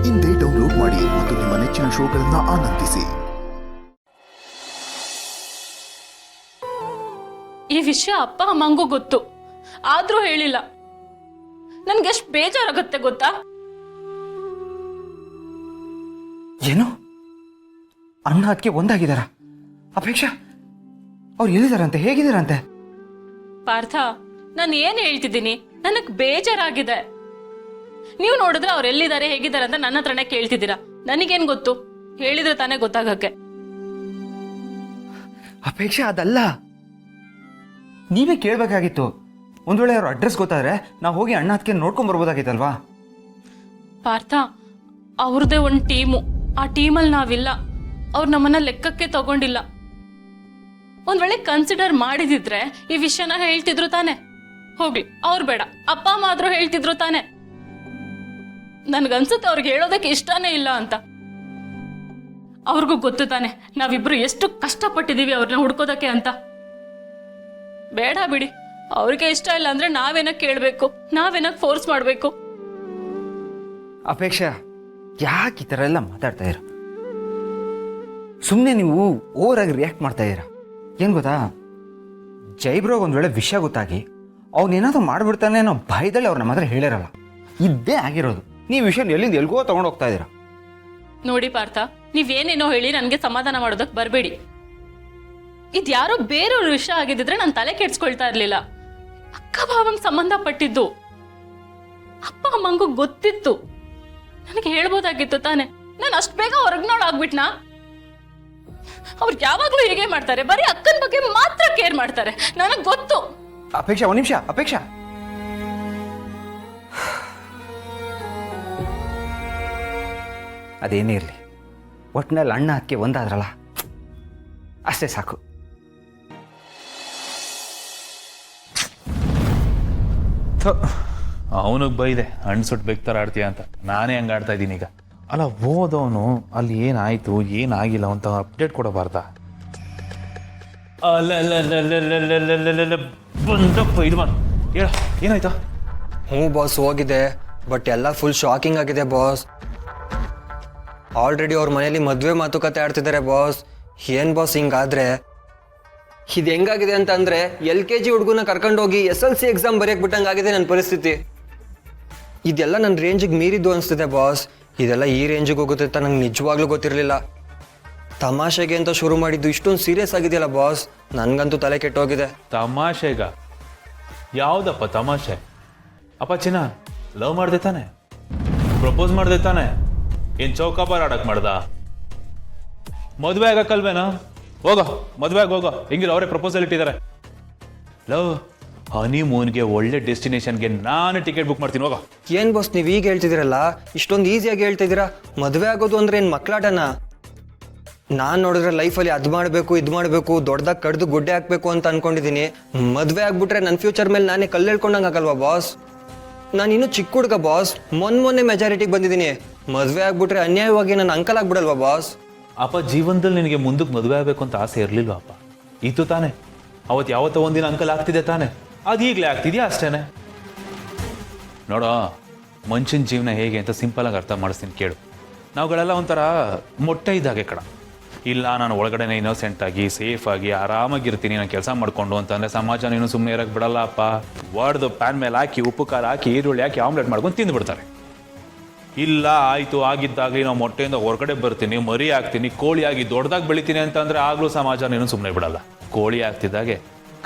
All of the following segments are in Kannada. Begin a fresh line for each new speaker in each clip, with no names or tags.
ಇಂದೇ ಡೌನ್ಲೋಡ್ ಮಾಡಿ ಮತ್ತು ನಿಮ್ಮ ನೆಚ್ಚಿನ ಶೋಗಳನ್ನು ಆನಂದಿಸಿ.
ಈ ವಿಷಯ ಅಪ್ಪ ಅಮ್ಮಂಗೂ ಗೊತ್ತು, ಆದ್ರೂ ಹೇಳಿಲ್ಲ. ನನ್ಗೆ ಎಷ್ಟು ಬೇಜಾರಾಗುತ್ತೆ ಗೊತ್ತಾ?
ಏನು ಅಣ್ಣ ಅದಕ್ಕೆ ಒಂದಾಗಿದಾರ? ಅಪೇಕ್ಷಾ ಅವ್ರು ಎಲ್ಲಿದಾರಂತೆ, ಹೇಗಿದಾರಂತೆ?
ಪಾರ್ಥ, ನಾನು ಏನ್ ಹೇಳ್ತಿದ್ದೀನಿ, ನನಗ್ ಬೇಜಾರಾಗಿದೆ. ನೀವು ನೋಡಿದ್ರೆ ಅವ್ರು ಎಲ್ಲಿದ್ದಾರೆ ಹೇಗಿದ್ದಾರೆ ಅಂತ ನನ್ನ ಹತ್ರನೇ ಕೇಳ್ತಿದ್ದೀರಾ. ನನಗೇನ್ ಗೊತ್ತು? ಹೇಳಿದ್ರೆ ತಾನೇ ಗೊತ್ತಾಗಕ್ಕೆ.
ಅಪೇಕ್ಷಾ ಅದಲ್ಲ, ನೀವೇ ಕೇಳಬೇಕಾಗಿತ್ತು. ಒಂದ್ ವೇಳೆ ಅವ್ರ ಅಡ್ರೆಸ್ ಗೊತ್ತಾದ್ರೆ ನಾವು ಹೋಗಿ ಅಣ್ಣ ಅದಕ್ಕೆ ನೋಡ್ಕೊಂಡ್ ಬರ್ಬೋದಾಗಿತ್ತಲ್ವಾ?
ಪಾರ್ಥ, ಅವ್ರದ್ದೇ ಒಂದು ಟೀಮು. ಆ ಟೀಮಲ್ಲಿ ನಾವಿಲ್ಲ. ಅವ್ರು ನಮ್ಮನ್ನ ಲೆಕ್ಕಕ್ಕೆ ತಗೊಂಡಿಲ್ಲ. ಒಂದ್ ವೇಳೆ ಕನ್ಸಿಡರ್ ಮಾಡಿದಿದ್ರೆ ಈ ವಿಷಯನ ಹೇಳ್ತಿದ್ರು ತಾನೆ. ಹೋಗ್ಲಿ, ಅವ್ರು ಬೇಡ, ಅಪ್ಪ ಅಮ್ಮ ಆದ್ರೂ ಹೇಳ್ತಿದ್ರು ತಾನೆ. ನನ್ಗನ್ಸುತ್ತೆ ಅವ್ರಿಗೆ ಹೇಳೋದಕ್ಕೆ ಇಷ್ಟನೇ ಇಲ್ಲ ಅಂತ. ಅವ್ರಿಗೂ ಗೊತ್ತು ತಾನೆ ನಾವಿಬ್ರು ಎಷ್ಟು ಕಷ್ಟಪಟ್ಟಿದೀವಿ ಅವ್ರನ್ನ ಹುಡ್ಕೋದಕ್ಕೆ ಅಂತ. ಬೇಡ ಬಿಡಿ, ಅವ್ರಿಗೆ ಇಷ್ಟ ಇಲ್ಲ ಅಂದ್ರೆ ನಾವೇನಕ್ ಕೇಳ್ಬೇಕು, ನಾವೇನಕ್ ಫೋರ್ಸ್ ಮಾಡ್ಬೇಕು?
ಅಪೇಕ್ಷಾ ಯಾಕೆ ಈ ಥರ ಎಲ್ಲ ಮಾತಾಡ್ತಾ ಇರ? ಸುಮ್ಮನೆ ನೀವು ಓವರ್ ಆಗಿ ರಿಯಾಕ್ಟ್ ಮಾಡ್ತಾ ಇದ್ದೀರಾ. ಏನು ಗೊತ್ತಾ, ಜೈಬ್ರೋಗ್ ಒಂದು ವೇಳೆ ವಿಷಯ ಗೊತ್ತಾಗಿ ಅವನೇನಾದ್ರೂ ಮಾಡ್ಬಿಡ್ತಾನೆ ಅನ್ನೋ ಭಯದಲ್ಲಿ ಅವ್ರು ನಮ್ಮ ಹತ್ರ ಹೇಳಿರಲ್ಲ. ಇದ್ದೇ ಆಗಿರೋದು. ನೀವು ವಿಷಯ ಎಲ್ಲಿಂದ ಎಲ್ಗೋ ತಗೊಂಡು ಹೋಗ್ತಾ ಇದ್ದೀರಾ.
ನೋಡಿ ಪಾರ್ಥ, ನೀವೇನೇನೋ ಹೇಳಿ ನನಗೆ ಸಮಾಧಾನ ಮಾಡೋದಕ್ಕೆ ಬರಬೇಡಿ. ಇದ್ಯಾರೋ ಬೇರೆಯವ್ರ ವಿಷಯ ಆಗಿದ್ದಿದ್ರೆ ನಾನು ತಲೆ ಕೆಡ್ಸ್ಕೊಳ್ತಾ ಇರ್ಲಿಲ್ಲ. ಅಕ್ಕ ಭಾವಂಗ್ ಸಂಬಂಧಪಟ್ಟಿದ್ದು. ಅಪ್ಪ ಅಮ್ಮಂಗೂ ಗೊತ್ತಿತ್ತು. ನನಗೆ ಹೇಳ್ಬೋದಾಗಿತ್ತು ತಾನೆ. ನಾನು ಅಷ್ಟು ಬೇಗ ಹೊರಗ್ನೋಳಾಗ್ಬಿಟ್ನಾ? ಅವ್ರು ಯಾವಾಗ್ಲೂ ಹೀಗೆ ಮಾಡ್ತಾರೆ, ಬರೀ ಅಕ್ಕನ ಬಗ್ಗೆ ಮಾತ್ರ ಕೇರ್ ಮಾಡ್ತಾರೆ. ನನಗ್ ಗೊತ್ತು.
ಅಪೇಕ್ಷಾ, ಒಂದು ನಿಮಿಷ. ಅಪೇಕ್ಷಾ, ಅದೇನೇ ಇರಲಿ, ಒಟ್ಟಿನಲ್ಲಿ ಅಣ್ಣ ಅದಕ್ಕೆ ಒಂದಾದ್ರಲ್ಲ, ಅಷ್ಟೇ ಸಾಕು.
ಅವನಿಗೆ ಬೈದೆ ಹಣ್ಣು ಸುಟ್ಟು ಬೇಕ್ತಾರ ಆಡ್ತೀಯ ಅಂತ. ನಾನೇ ಹಂಗೆ ಆಡ್ತಾ ಇದ್ದೀನಿ ಈಗ. ಅಲ್ಲ, ಓದೋನು ಅಲ್ಲಿ ಏನಾಯ್ತು ಏನಾಗಿಲ್ಲ ಅಂತ ಅಪ್ಡೇಟ್ ಕೊಡಬಾರ್ದ? ಬಂದಪ್ಪ ಇದು ಮಾಡು, ಹೇಳ ಏನಾಯ್ತಾ?
ಬಾಸ್, ಹೋಗಿದೆ. ಬಟ್ ಎಲ್ಲ ಫುಲ್ ಶಾಕಿಂಗ್ ಆಗಿದೆ ಬಾಸ್. ಆಲ್ರೆಡಿ ಅವ್ರ ಮನೇಲಿ ಮದುವೆ ಮಾತುಕತೆ ಆಡ್ತಿದ್ದಾರೆ ಬಾಸ್. ಏನ್ ಬಾಸ್ ಹಿಂಗಾದ್ರೆ? ಇದು ಹೆಂಗಾಗಿದೆ ಅಂತ ಅಂದ್ರೆ LKG ಹುಡುಗನ ಕರ್ಕೊಂಡೋಗಿ SLC ಎಕ್ಸಾಮ್ ಬರೆಯಕ್ ಬಿಟ್ಟಂಗಾಗಿದೆ ನನ್ನ ಪರಿಸ್ಥಿತಿ. ಇದೆಲ್ಲ ನನ್ನ ರೇಂಜಿಗೆ ಮೀರಿದ್ದು ಅನಿಸ್ತಿದೆ ಬಾಸ್. ಇದೆಲ್ಲ ಈ ರೇಂಜಿಗೆ ಹೋಗುತ್ತೆ ಅಂತ ನಂಗೆ ನಿಜವಾಗ್ಲೂ ಗೊತ್ತಿರಲಿಲ್ಲ. ತಮಾಷೆಗೆ ಅಂತ ಶುರು ಮಾಡಿದ್ದು ಇಷ್ಟೊಂದು ಸೀರಿಯಸ್ ಆಗಿದೆಯಲ್ಲ ಬಾಸ್, ನನಗಂತೂ ತಲೆ ಕೆಟ್ಟೋಗಿದೆ.
ತಮಾಷೆಗ? ಯಾವುದಪ್ಪ ತಮಾಷೆ? ಅಪ್ಪ ಚಿನ್ನ ಲವ್ ಮಾಡ್ದೆ ತಾನೆ? ಪ್ರಪೋಸ್ ಮಾಡ್ದೆ ತಾನೆ? ಏನ್ ಚೌಕಾಬಾರ್ ಆಡಕ್ ಮಾಡ್ದ? ಮದುವೆ ಆಗಕ್ಕಲ್ವೇನಾ? ಹೋಗೋ, ಮದುವೆ ಆಗಿ ಹೋಗೋ. ಹೆಂಗಿಲ್ಲ ಅವರೇ ಪ್ರಪೋಸಲ್ ಇಟ್ಟಿದ್ದಾರೆ. ಲವ್ ಹನಿಮೂನ್ಗೆ ಒಳ್ಳೆ ಡೆಸ್ಟಿನೇಷನ್ಗೆ ನಾನು ಟಿಕೆಟ್ ಬುಕ್ ಮಾಡ್ತೀನಿ, ಹೋಗೋ.
ಏನ್ ಬಾಸ್ ನೀವು ಈಗ ಹೇಳ್ತಿದ್ದೀರಲ್ಲ, ಇಷ್ಟೊಂದು ಈಸಿಯಾಗಿ ಹೇಳ್ತಿದ್ದೀರಾ? ಮದುವೆ ಆಗೋದು ಅಂದ್ರೆ ಏನು ಮಕ್ಕಳಾಟನ? ನಾನು ನೋಡಿದ್ರೆ ಲೈಫಲ್ಲಿ ಅದು ಮಾಡಬೇಕು ಇದು ಮಾಡಬೇಕು, ದೊಡ್ಡದಾಗಿ ಕಡ್ದು ಗುಡ್ಡೆ ಹಾಕಬೇಕು ಅಂತ ಅನ್ಕೊಂಡಿದ್ದೀನಿ. ಮದುವೆ ಆಗ್ಬಿಟ್ರೆ ನನ್ನ ಫ್ಯೂಚರ್ ಮೇಲೆ ನಾನೇ ಕಲ್ಲು ಹೇಳ್ಕೊಂಡಂಗೆ ಆಗಲ್ವಾ ಬಾಸ್? ನಾನು ಇನ್ನೂ ಚಿಕ್ಕ ಹುಡುಗ ಬಾಸ್, ಮೊನ್ನೆ ಮೆಜಾರಿಟಿಗೆ ಬಂದಿದ್ದೀನಿ. ಮದುವೆ ಆಗ್ಬಿಟ್ರೆ ಅನ್ಯಾಯವಾಗಿ ನನ್ನ ಅಂಕಲ್ ಆಗ್ಬಿಡಲ್ವಾ ಬಾಸ್?
ಅಪ್ಪ, ಜೀವನದಲ್ಲಿ ನಿನಗೆ ಮುಂದಕ್ಕೆ ಮದುವೆ ಆಗಬೇಕು ಅಂತ ಆಸೆ ಇರಲಿಲ್ವ ಅಪ್ಪ? ಇತ್ತು ತಾನೆ. ಅವತ್ತು ಯಾವತ್ತೋ ಒಂದಿನ ಅಂಕಲ್ ಆಗ್ತಿದೆ ತಾನೆ, ಅದು ಈಗಲೇ ಆಗ್ತಿದ್ಯಾ ಅಷ್ಟೇನೆ. ನೋಡೋ, ಮನುಷ್ಯನ ಜೀವನ ಹೇಗೆ ಅಂತ ಸಿಂಪಲಾಗಿ ಅರ್ಥ ಮಾಡಿಸ್ತೀನಿ ಕೇಳು. ನಾವುಗಳೆಲ್ಲ ಒಂಥರ ಮೊಟ್ಟೆ ಇದ್ದಾಗೆ ಕಣ. ಇಲ್ಲ, ನಾನು ಒಳಗಡೆನೆ ಇನ್ನೋಸೆಂಟ್ ಆಗಿ ಸೇಫ್ ಆಗಿ ಆರಾಮಾಗಿರ್ತೀನಿ, ನಾನು ಕೆಲಸ ಮಾಡ್ಕೊಂಡು ಅಂತಂದರೆ ಸಮಾಜ ನೀನು ಸುಮ್ಮನೆ ಇರೋಕ್ಕೆ ಬಿಡಲ್ಲ ಅಪ್ಪ. ಒಡೆದು ಪ್ಯಾನ್ ಮೇಲೆ ಹಾಕಿ ಉಪ್ಪು ಖಾರ ಹಾಕಿ ಈರುಳ್ಳಿ ಹಾಕಿ ಆಮ್ಲೆಟ್ ಮಾಡ್ಕೊಂಡು ತಿಂದುಬಿಡ್ತಾರೆ. ಇಲ್ಲ, ಆಯಿತು ಆಗಿದ್ದಾಗಲಿ ನಾವು ಮೊಟ್ಟೆಯಿಂದ ಹೊರಗಡೆ ಬರ್ತೀನಿ, ಮರಿ ಆಗ್ತೀನಿ, ಕೋಳಿ ಆಗಿ ದೊಡ್ಡದಾಗಿ ಬೆಳಿತೀನಿ ಅಂತಂದರೆ ಆಗಲೂ ಸಮಾಜ ನೀನು ಸುಮ್ಮನೆ ಬಿಡಲ್ಲ. ಕೋಳಿ ಆಗ್ತಿದ್ದಾಗೆ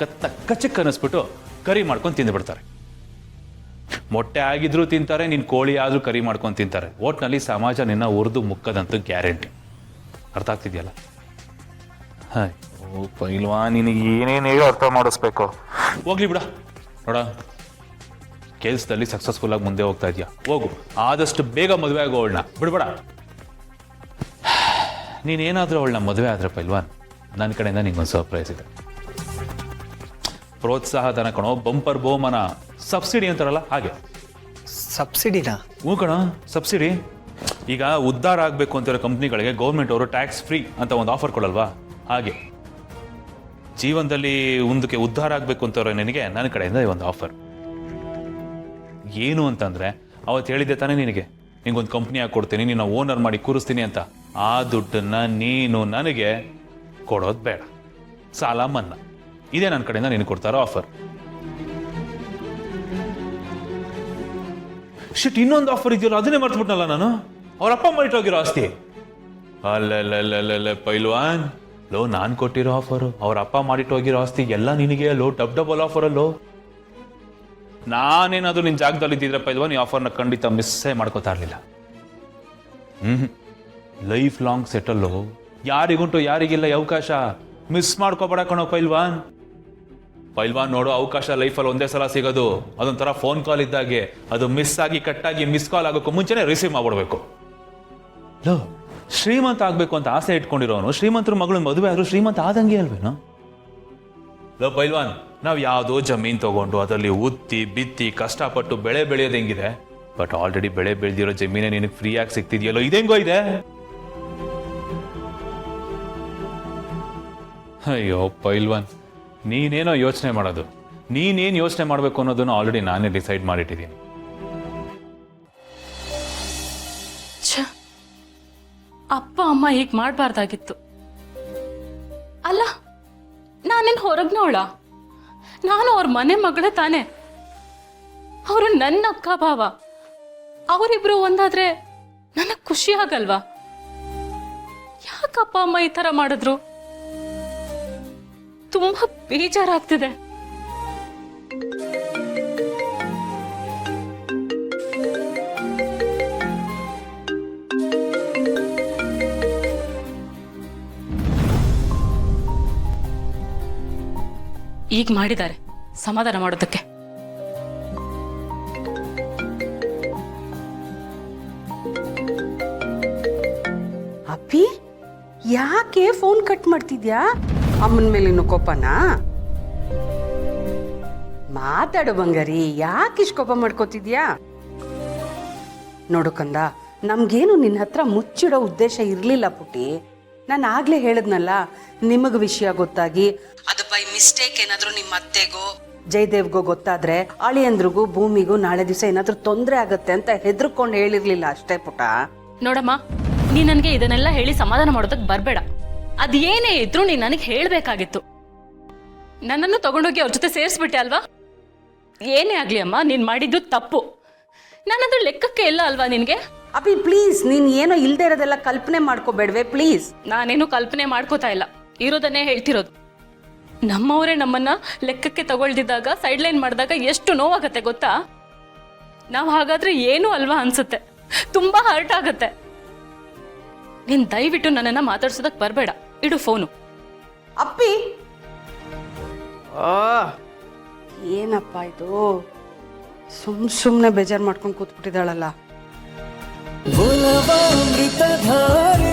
ಕಚ್ಚಕ್ಕೆ ಅನ್ನಿಸ್ಬಿಟ್ಟು ಕರಿ ಮಾಡ್ಕೊಂಡು ತಿಂದುಬಿಡ್ತಾರೆ. ಮೊಟ್ಟೆ ಆಗಿದ್ರೂ ತಿಂತಾರೆ, ನೀನು ಕೋಳಿ ಆದರೂ ಕರಿ ಮಾಡ್ಕೊಂಡು ತಿಂತಾರೆ. ಒಟ್ಟಿನಲ್ಲಿ ಸಮಾಜ ನಿನ್ನ ಉರಿದು ಮುಕ್ಕದಂತೂ ಗ್ಯಾರಂಟಿ. ಅರ್ಥ ಆಗ್ತಿದೆಯಲ್ಲ? ಹಾಯ್ ಓ ಪೈಲ್ವಾ, ನಿನಗೆ ಏನೇನು ಹೇಳೋ ಅರ್ಥ ಮಾಡಿಸ್ಬೇಕು. ಹೋಗ್ಲಿ ಬಿಡ. ನೋಡ, ಕೆಲಸದಲ್ಲಿ ಸಕ್ಸಸ್ಫುಲ್ಲಾಗಿ ಮುಂದೆ ಹೋಗ್ತಾ ಇದೆಯಾ, ಹೋಗು. ಆದಷ್ಟು ಬೇಗ ಮದುವೆ ಆಗೋ ಅವಳನ್ನ ಬಿಡ್ಬೇಡ. ನೀನೇನಾದರೂ ಅವಳನ್ನ ಮದುವೆ ಆದರೆ ಪೈಲ್ವಾನ್, ನನ್ನ ಕಡೆಯಿಂದ ನಿಂಗೊಂದು ಸರ್ಪ್ರೈಸ್ ಇದೆ. ಪ್ರೋತ್ಸಾಹ ಧನ ಕಣೋ, ಬಂಪರ್ ಬಹುಮಾನ, ಸಬ್ಸಿಡಿ ಅಂತಾರಲ್ಲ ಹಾಗೆ.
ಸಬ್ಸಿಡಿನಾ?
ಹ್ಞೂ ಕಣ, ಸಬ್ಸಿಡಿ. ಈಗ ಉದ್ಧಾರ ಆಗಬೇಕು ಅಂತಿರೋ ಕಂಪ್ನಿಗಳಿಗೆ ಗೌರ್ಮೆಂಟ್ ಅವರು ಟ್ಯಾಕ್ಸ್ ಫ್ರೀ ಅಂತ ಒಂದು ಆಫರ್ ಕೊಡಲ್ವಾ? ಹಾಗೆ ಜೀವನದಲ್ಲಿ ಮುಂದಕ್ಕೆ ಉದ್ಧಾರ ಆಗಬೇಕು ಅಂತಿರೋ ನಿನಗೆ ನನ್ನ ಕಡೆಯಿಂದ ಒಂದು ಆಫರ್. ಏನು ಅಂತಂದರೆ ಅವತ್ತು ಹೇಳಿದ್ದೆ ತಾನೇ ನಿನಗೆ, ನಿಂಗೊಂದು ಕಂಪ್ನಿ ಹಾಕೊಡ್ತೀನಿ, ನಿನ್ನ ಓನರ್ ಮಾಡಿ ಕೂರಿಸ್ತೀನಿ ಅಂತ. ಆ ದುಡ್ಡನ್ನ ನೀನು ನನಗೆ ಕೊಡೋದು ಬೇಡ. ಸಾಲ ಮನ್ನಾ ಇದೇ ನನ್ನ ಕಡೆಯಿಂದ ನೀನು ಕೊಡ್ತಾರೋ ಆಫರ್. ಶಿಟ್, ಇನ್ನೊಂದು ಆಫರ್ ಇದೆಯಲ್ಲ, ಅದನ್ನೇ ಮರ್ತ್ಬಿಟ್ನಲ್ಲ ನಾನು. ಅವ್ರ ಅಪ್ಪ ಮಾಡಿಟ್ಟೋಗಿರೋ ಆಸ್ತಿ. ಅಲ್ಲ ಪೈಲ್ವಾನ್, ಲೋ ನಾನು ಕೊಟ್ಟಿರೋ ಆಫರು, ಅವ್ರ ಅಪ್ಪ ಮಾಡಿಟ್ಟೋಗಿರೋ ಆಸ್ತಿ ಎಲ್ಲ ನಿನಗೆ ಲೋ, ಡಬಲ್ ಆಫರ್ ಅಲ್ಲೋ. ನಾನೇನಾದ್ರೂ ನಿನ್ನ ಜಾಗದಲ್ಲಿ ಇದ್ದಿದ್ರೆ ಪೈಲ್ವಾನ್ ಈ ಆಫರ್ನ ಖಂಡಿತ ಮಿಸ್ಸೇ ಮಾಡ್ಕೋತಾ ಇರಲಿಲ್ಲ. ಲೈಫ್ ಲಾಂಗ್ ಸೆಟಲ್ಲು, ಯಾರಿಗುಂಟು ಯಾರಿಗಿಲ್ಲ ಈ ಅವಕಾಶ. ಮಿಸ್ ಮಾಡ್ಕೋಬೇಡ ಕಣೋ ಪೈಲ್ವಾನ್. ನೋಡೋ ಅವಕಾಶ ಲೈಫಲ್ಲಿ ಒಂದೇ ಸಲ ಸಿಗೋದು. ಅದೊಂಥರ ಫೋನ್ ಕಾಲ್ ಇದ್ದಾಗೆ, ಅದು ಮಿಸ್ ಆಗಿ ಕಟ್ಟಾಗಿ ಮಿಸ್ ಕಾಲ್ ಆಗೋಕ್ಕೂ ಮುಂಚೆನೆ ರಿಸೀವ್ ಮಾಡ್ಬಿಡ್ಬೇಕು. ಲೋ, ಶ್ರೀಮಂತ ಆಗ್ಬೇಕು ಅಂತ ಆಸೆ ಇಟ್ಕೊಂಡಿರೋನು ಶ್ರೀಮಂತರ ಮಗಳು ಮದುವೆ ಆದ್ರೂ ಶ್ರೀಮಂತ ಆದಂಗೆ ಅಲ್ವೇನೋ. ಲೋ ಪೈಲ್ವಾನ್, ನಾವು ಯಾವುದೋ ಜಮೀನ್ ತಗೊಂಡು ಅದರಲ್ಲಿ ಉತ್ತಿ ಬಿತ್ತಿ ಕಷ್ಟಪಟ್ಟು ಬೆಳೆ ಬೆಳೆಯೋದು ಹೆಂಗಿದೆ, ಬಟ್ ಆಲ್ರೆಡಿ ಬೆಳೆ ಬೆಳೆದಿರೋ ಜಮೀನೇ ನಿನಗೆ ಫ್ರೀಯಾಗಿ ಸಿಗ್ತಿದೆಯಲ್ಲೋ, ಇದೆಂಗೋ ಇದೆ. ಅಯ್ಯೋ ಪೈಲ್ವಾನ್, ನೀನೇನೋ ಯೋಚನೆ ಮಾಡೋದು, ನೀನೇನು ಯೋಚನೆ ಮಾಡಬೇಕು ಅನ್ನೋದನ್ನು ಆಲ್ರೆಡಿ ನಾನೇ ಡಿಸೈಡ್ ಮಾಡಿಟ್ಟಿದ್ದೀನಿ.
ಛ, ಅಪ್ಪ ಅಮ್ಮ ಹೀಗೆ ಮಾಡಬಾರ್ದಾಗಿತ್ತು. ಅಲ್ಲ, ನಾನೇನು ಹೊರಗ್ನೋಳ? ನಾನು ಅವ್ರ ಮನೆ ಮಗಳೇ ತಾನೆ. ಅವರು ನನ್ನ ಅಕ್ಕ ಭಾವ, ಅವರಿಬ್ರು ಒಂದಾದ್ರೆ ನನಗೆ ಖುಷಿ ಆಗಲ್ವಾ? ಯಾಕಪ್ಪ ಅಮ್ಮ ಈ ಥರ ಮಾಡಿದ್ರು? ತುಂಬಾ ಬೇಜಾರಾಗ್ತಿದೆ. ಈಗ ಮಾಡಿದ್ದಾರೆ ಸಮಾಧಾನ ಮಾಡೋದಕ್ಕೆ.
ಅಪ್ಪಿ, ಯಾಕೆ ಫೋನ್ ಕಟ್ ಮಾಡ್ತಿದ್ಯಾ? ಅಮ್ಮನ ಮೇಲಿನ ಕೋಪನಾ? ಮಾತಾಡು ಬಂಗಾರಿ, ಯಾಕೆ ಇಷ್ಟು ಕೋಪ ಮಾಡ್ಕೋತಿದ್ಯಾ? ನೋಡು ಕಂದ, ನಮ್ಗೇನು ನಿನ್ನ ಹತ್ರ ಮುಚ್ಚಿಡೋ ಉದ್ದೇಶ ಇರ್ಲಿಲ್ಲ ಪುಟ್ಟಿ. ನಾನು ಆಗ್ಲೇ ಹೇಳದ್ನಲ್ಲ, ನಿಮಗ್ ವಿಷಯ ಗೊತ್ತಾಗಿ ಅದು ಬೈ ಮಿಸ್ಟೇಕ್ ಏನಾದ್ರೂ ನಿಮ್ಮ ಅತ್ತೆಗೋ ಜಯದೇವ್ಗೋ ಗೊತ್ತಾದ್ರೆ ಅಳಿಯಂದ್ರಿಗೂ ಭೂಮಿಗೂ ನಾಳೆ ದಿವಸ ಏನಾದ್ರೂ ತೊಂದರೆ ಆಗತ್ತೆ ಅಂತ ಹೆದರ್ಕೊಂಡು ಹೇಳಿರ್ಲಿಲ್ಲ ಅಷ್ಟೇ ಪುಟ.
ನೋಡಮ್ಮ, ನೀ ನನಗೆ ಇದನ್ನೆಲ್ಲ ಹೇಳಿ ಸಮಾಧಾನ ಮಾಡೋದಕ್ಕೆ ಬರಬೇಡ. ಅದೇನೇ ಇದ್ರೂ ನೀನು ನನಗೆ ಹೇಳಬೇಕಾಗಿತ್ತು. ನನ್ನನ್ನು ತಗೊಂಡೋಗಿ ಅವ್ರ ಜೊತೆ ಸೇರಿಸ್ಬಿಟ್ಟೆ ಅಲ್ವಾ? ಏನೇ ಆಗ್ಲಿ ಅಮ್ಮ, ನೀನು ಮಾಡಿದ್ದು ತಪ್ಪು. ನಾನಂದ್ರೆ ಲೆಕ್ಕಕ್ಕೆ ಇಲ್ಲ ಅಲ್ವಾ ನಿನಗೆ?
ಅಪ್ಪಿ ಪ್ಲೀಸ್, ನೀನ್ ಏನೋ ಇಲ್ದೇ ಇರೋದೆಲ್ಲ ಕಲ್ಪನೆ ಮಾಡ್ಕೋಬೇಡ್ವೆ ಪ್ಲೀಸ್.
ನಾನೇನು ಕಲ್ಪನೆ ಮಾಡ್ಕೋತಾ ಇಲ್ಲ, ಇರೋದನ್ನೇ ಹೇಳ್ತಿರೋದು. ನಮ್ಮವರೇ ನಮ್ಮನ್ನ ಲೆಕ್ಕಕ್ಕೆ ತಗೊಳ್ದಿದ್ದಾಗ, ಸೈಡ್ ಲೈನ್ ಮಾಡಿದಾಗ ಎಷ್ಟು ನೋವಾಗತ್ತೆ ಗೊತ್ತಾ? ನಾವು ಹಾಗಾದ್ರೆ ಏನೂ ಅಲ್ವಾ ಅನ್ಸುತ್ತೆ, ತುಂಬಾ ಹರ್ಟ್ ಆಗತ್ತೆ. ನೀನ್ ದಯವಿಟ್ಟು ನನ್ನನ್ನ ಮಾತಾಡ್ಸೋದಕ್ಕೆ ಬರಬೇಡ, ಇಡು ಫೋನು.
ಅಪ್ಪಿ, ಏನಪ್ಪ ಇದು? ಸುಮ್ನೆ ಬೇಜಾರು ಮಾಡ್ಕೊಂಡು ಕೂತ್ಬಿಟ್ಟಿದ್ದಾಳಲ್ಲ.
ಧಾರೆ